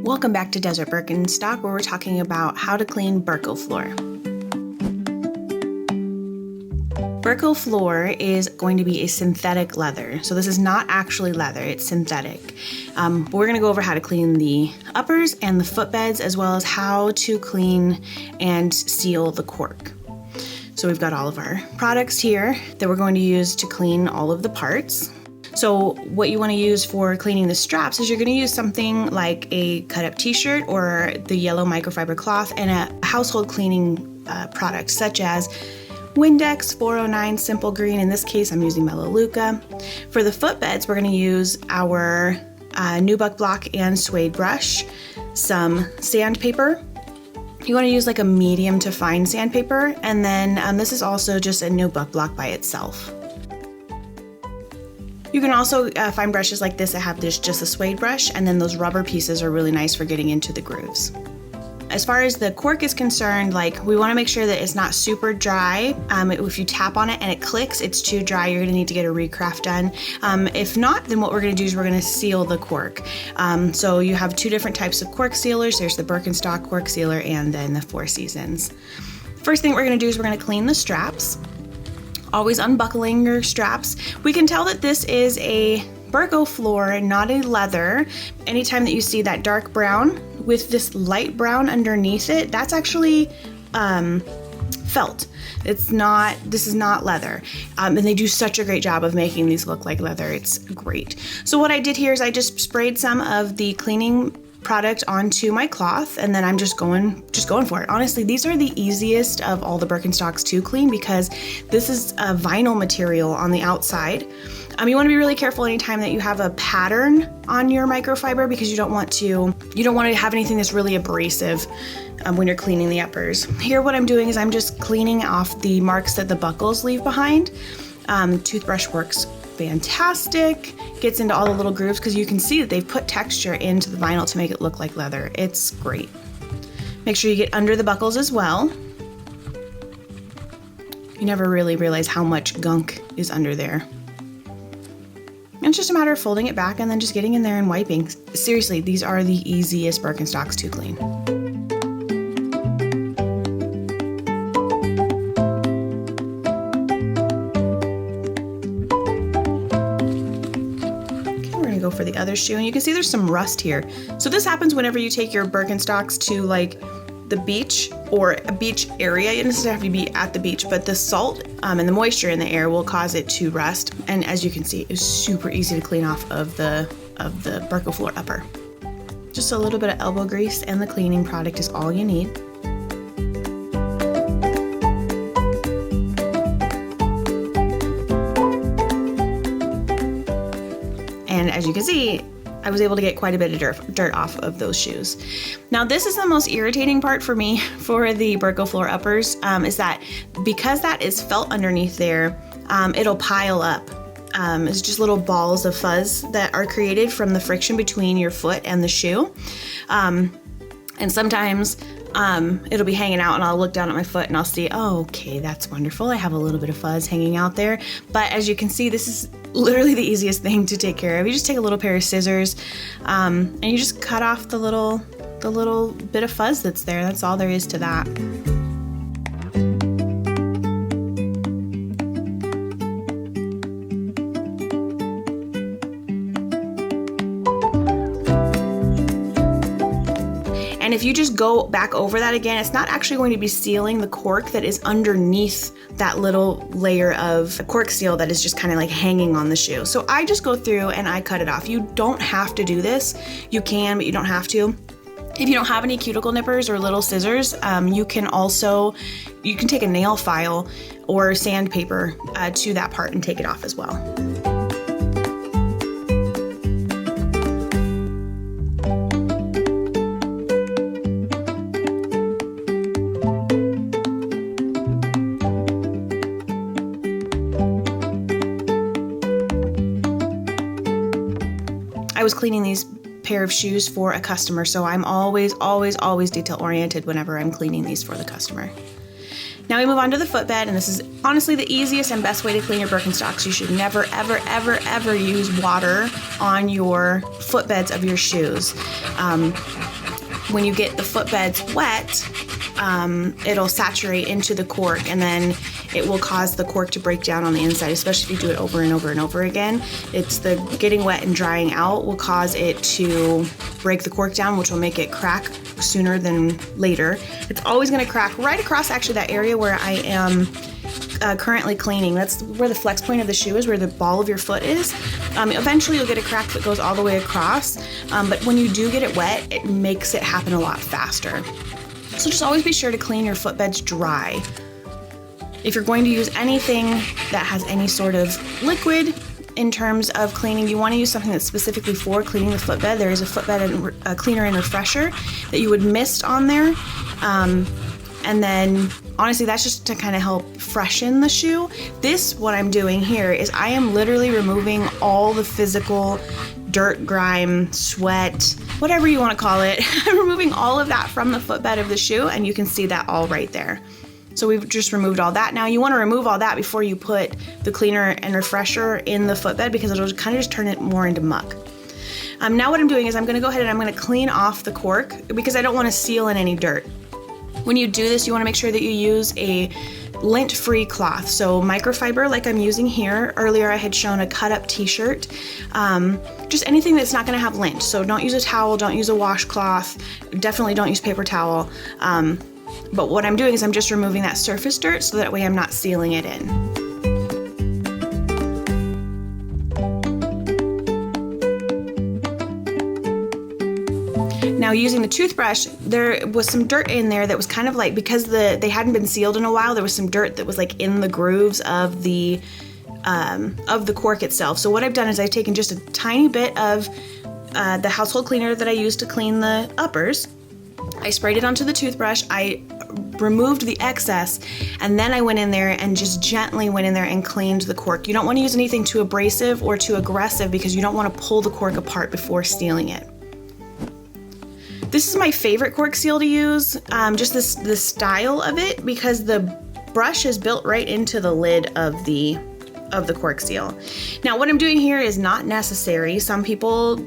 Welcome back to Desert Birkenstock, where we're talking about how to clean Birko-flor. Birko-flor is going to be a synthetic leather. So this is not actually leather, it's synthetic. But we're gonna go over how to clean the uppers and the footbeds, as well as how to clean and seal the cork. So we've got all of our products here that we're going to use to clean all of the parts. So what you want to use for cleaning the straps is you're going to use something like a cut up t-shirt or the yellow microfiber cloth and a household cleaning product such as Windex, 409, Simple Green. In this case, I'm using Melaleuca. For the footbeds, we're going to use our nubuck block and suede brush, some sandpaper. You want to use like a medium to fine sandpaper, and then this is also just a nubuck block by itself. You can also find brushes like this that have just a suede brush, and then those rubber pieces are really nice for getting into the grooves. As far as the cork is concerned, we want to make sure that it's not super dry. If you tap on it and it clicks, it's too dry, you're going to need to get a recraft done. If not, then what we're going to do is we're going to seal the cork. So you have two different types of cork sealers. There's the Birkenstock cork sealer and then the Four Seasons. First thing we're going to do is we're going to clean the straps. Always unbuckling your straps. We can tell that this is a Birko-flor, not a leather. Anytime that you see that dark brown with this light brown underneath it, that's actually felt. This is not leather. And they do such a great job of making these look like leather. It's great. So what I did here is I just sprayed some of the cleaning product onto my cloth, and then I'm just going for it. Honestly, these are the easiest of all the Birkenstocks to clean because this is a vinyl material on the outside. You want to be really careful anytime that you have a pattern on your microfiber because you don't want to have anything that's really abrasive when you're cleaning the uppers. Here what I'm doing is I'm just cleaning off the marks that the buckles leave behind. Toothbrush works fantastic, gets into all the little grooves because you can see that they've put texture into the vinyl to make it look like leather. It's great. Make sure you get under the buckles as well. You never really realize how much gunk is under there. And it's just a matter of folding it back and then just getting in there and wiping. Seriously, these are the easiest Birkenstocks to clean. Go for the other shoe, and you can see there's some rust here. So this happens whenever you take your Birkenstocks to like the beach or a beach area. It doesn't have to be at the beach, but the salt and the moisture in the air will cause it to rust. And as you can see, it's super easy to clean off of the Birko-flor upper. Just a little bit of elbow grease and the cleaning product is all you need. And as you can see, I was able to get quite a bit of dirt off of those shoes. Now this is the most irritating part for me for the Birko-flor uppers, is that because that is felt underneath there, it'll pile up. It's just little balls of fuzz that are created from the friction between your foot and the shoe. And sometimes it'll be hanging out and I'll look down at my foot and I'll see, oh, okay, that's wonderful. I have a little bit of fuzz hanging out there. But as you can see, this is literally the easiest thing to take care of. You just take a little pair of scissors and you just cut off the little bit of fuzz that's there. That's all there is to that. And if you just go back over that again, it's not actually going to be sealing the cork that is underneath that little layer of cork seal that is just kind of like hanging on the shoe. So I just go through and I cut it off. You don't have to do this. You can, but you don't have to. If you don't have any cuticle nippers or little scissors, you can take a nail file or sandpaper to that part and take it off as well. I was cleaning these pair of shoes for a customer, so I'm always detail oriented whenever I'm cleaning these for the customer. Now we move on to the footbed, and this is honestly the easiest and best way to clean your Birkenstocks. You should never, ever, ever, ever use water on your footbeds of your shoes. When you get the footbeds wet, it'll saturate into the cork, and then it will cause the cork to break down on the inside, especially if you do it over and over and over again. It's the getting wet and drying out will cause it to break the cork down, which will make it crack sooner than later. It's always going to crack right across actually that area where I am currently cleaning. That's where the flex point of the shoe is, where the ball of your foot is. Eventually you'll get a crack that goes all the way across, but when you do get it wet, it makes it happen a lot faster. So just always be sure to clean your footbeds dry. If you're going to use anything that has any sort of liquid in terms of cleaning, you want to use something that's specifically for cleaning the footbed. There is a footbed cleaner and refresher that you would mist on there. And then honestly, that's just to kind of help freshen the shoe. What I'm doing here is I am literally removing all the physical dirt, grime, sweat, whatever you want to call it. I'm removing all of that from the footbed of the shoe, and you can see that all right there. So we've just removed all that. Now you want to remove all that before you put the cleaner and refresher in the footbed, because it'll kind of just turn it more into muck. Now what I'm doing is I'm going to go ahead and I'm going to clean off the cork, because I don't want to seal in any dirt. When you do this, you want to make sure that you use a lint-free cloth. So microfiber like I'm using here. Earlier I had shown a cut-up t-shirt. Just anything that's not going to have lint. So don't use a towel, don't use a washcloth, definitely don't use paper towel. But what I'm doing is I'm just removing that surface dirt so that way I'm not sealing it in. Now using the toothbrush, there was some dirt in there that was kind of like, because they hadn't been sealed in a while, there was some dirt that was like in the grooves of the cork itself. So what I've done is I've taken just a tiny bit of the household cleaner that I used to clean the uppers. I sprayed it onto the toothbrush, I removed the excess, and then I went in there and just gently went in there and cleaned the cork. You don't want to use anything too abrasive or too aggressive, because you don't want to pull the cork apart before sealing it. This is my favorite cork seal to use, just the style of it, because the brush is built right into the lid of the cork seal. Now what I'm doing here is not necessary. Some people,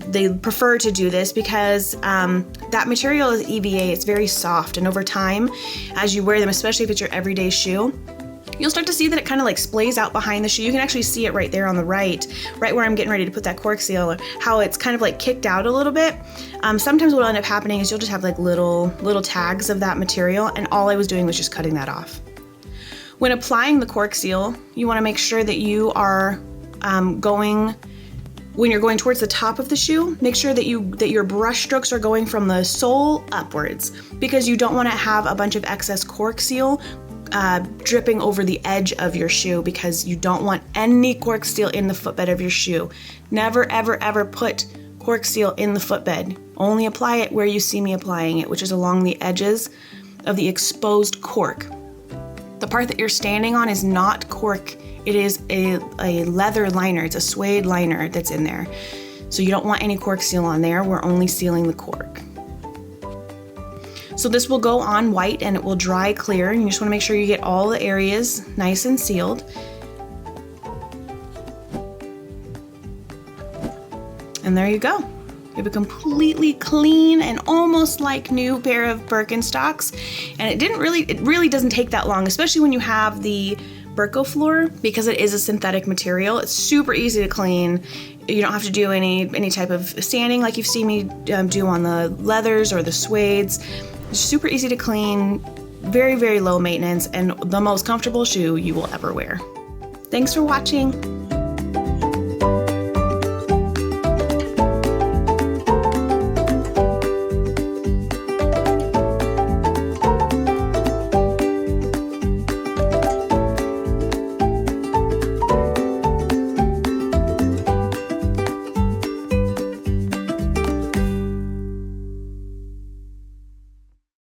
they prefer to do this because that material is EVA, it's very soft, and over time, as you wear them, especially if it's your everyday shoe, you'll start to see that it kind of like splays out behind the shoe. You can actually see it right there on the right where I'm getting ready to put that cork seal, how it's kind of like kicked out a little bit. Sometimes what will end up happening is you'll just have like little tags of that material, and all I was doing was just cutting that off. When applying the cork seal, you want to make sure that you are when you're going towards the top of the shoe, make sure that your brush strokes are going from the sole upwards, because you don't want to have a bunch of excess cork seal dripping over the edge of your shoe, because you don't want any cork seal in the footbed of your shoe. Never, ever, ever put cork seal in the footbed. Only apply it where you see me applying it, which is along the edges of the exposed cork. The part that you're standing on is not cork. It is a leather liner. It's a suede liner that's in there. So you don't want any cork seal on there. We're only sealing the cork. So this will go on white and it will dry clear, and you just want to make sure you get all the areas nice and sealed. And there you go. You have a completely clean and almost like new pair of Birkenstocks. And it really doesn't take that long, especially when you have the Birko-flor, because it is a synthetic material. It's super easy to clean. You don't have to do any type of sanding like you've seen me do on the leathers or the suedes. It's super easy to clean, very, very low maintenance, and the most comfortable shoe you will ever wear. Thanks for watching.